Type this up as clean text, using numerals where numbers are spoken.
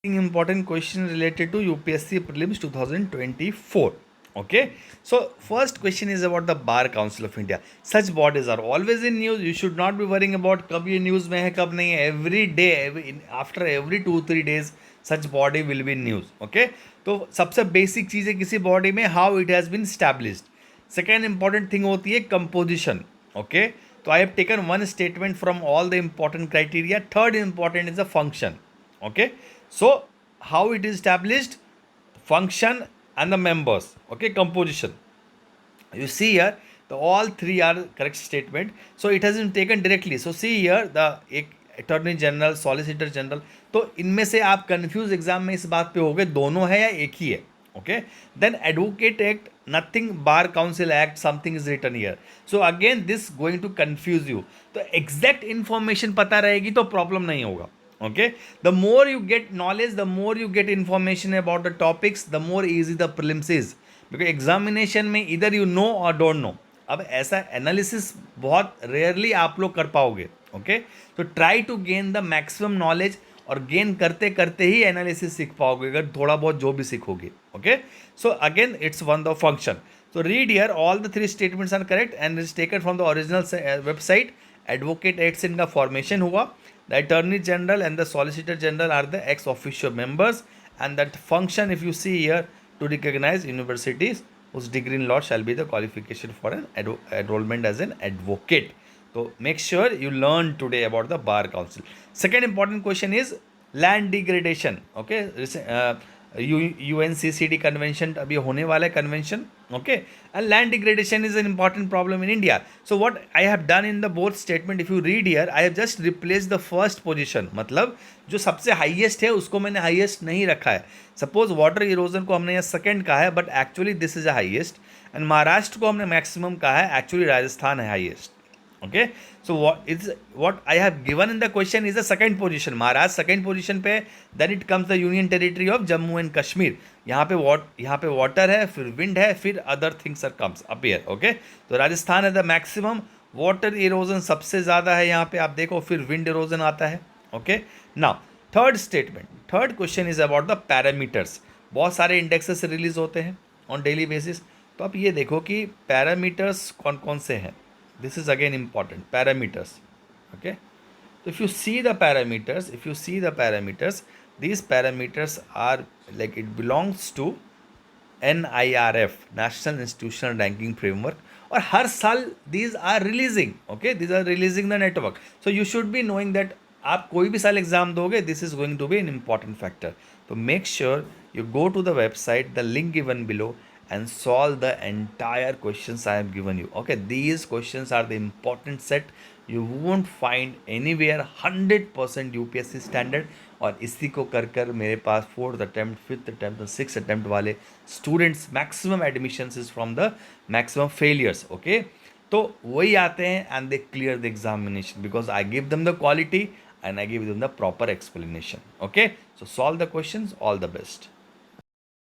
Important question related to UPSC prelims 2024. Okay, so first question is about the Bar Council of India. Such bodies are always in news. You should not be worrying about कब ये news में है कब नहीं है. Every day, after every 2-3 days, such body will be in news. Okay, तो सबसे basic चीज़ है किसी body में how it has been established. Second important thing होती है composition. Okay, तो I have taken one statement from all the important criteria. Third important is the function. Okay, so how it is established, function and the members. Okay, composition. You see here the all three are correct statement, so it has been taken directly. So see here the attorney general, solicitor general, तो इनमें से आप confuse exam में इस बात पे हो गए दोनों है या एक ही है. Okay, then advocate act, nothing, bar council act, something is written here. So again this going to confuse you. तो एग्जैक्ट इन्फॉर्मेशन पता रहेगी तो प्रॉब्लम नहीं होगा. Okay, the more you get knowledge, the more you get information about the topics, the more easy the prelims is, because examination में either you know or don't know. अब ऐसा analysis बहुत rarely आप लोग कर पाओगे. ओके, तो try to gain the maximum knowledge, और गेन करते करते ही एनालिसिस सीख पाओगे अगर थोड़ा बहुत जो भी सीखोगे. Okay, so again it's one the function. So read here, all the three statements are correct and is taken from the original website. Advocate acts इनका formation हुआ. The Attorney General and the Solicitor General are the ex officio members, and that function, if you see here, to recognize universities whose degree in law shall be the qualification for an enrollment as an advocate. So make sure you learn today about the Bar Council. Second important question is land degradation. Okay, UNCCD convention अभी होने वाला है convention. Okay, and land degradation is an important problem in India. So what I have done in the both statement, if you read here, I have just replaced the first position. मतलब जो सबसे highest है उसको मैंने highest नहीं रखा है. Suppose water erosion को हमने यहाँ second कहा है, but actually this is the highest. And Maharashtra को हमने maximum कहा है, actually राजस्थान है highest. Okay, so what I have given in the question is the second position. Maharashtra second position पे, then it comes the union territory of Jammu and Kashmir. यहाँ पे water है, फिर wind है, फिर other things are comes up here. Okay, तो राजस्थान है the maximum, water erosion सबसे ज़्यादा है यहाँ पे आप देखो, फिर wind erosion आता है. Okay, now third statement, third question is about the parameters. बहुत सारे indexes रिलीज होते हैं on daily basis, तो आप ये देखो कि parameters कौन कौन से हैं. This is again important, parameters. Okay, so if you see the parameters, these parameters are like it belongs to NIRF, National Institutional Ranking Framework, और हर साल these are releasing. Okay, these are releasing the network, so you should be knowing that आप कोई भी साल exam दोगे, this is going to be an important factor. So make sure you go to the website, the link given below, and solve the entire questions I have given you. Okay, these questions are the important set. You won't find anywhere 100% UPSC standard. और इसी को कर कर मेरे पास 4th attempt, 5th attempt और 6th attempt वाले students maximum admissions is from the maximum failures. Okay, तो वही आते हैं and they clear the examination because I give them the quality and I give them the proper explanation. Okay, so solve the questions. All the best.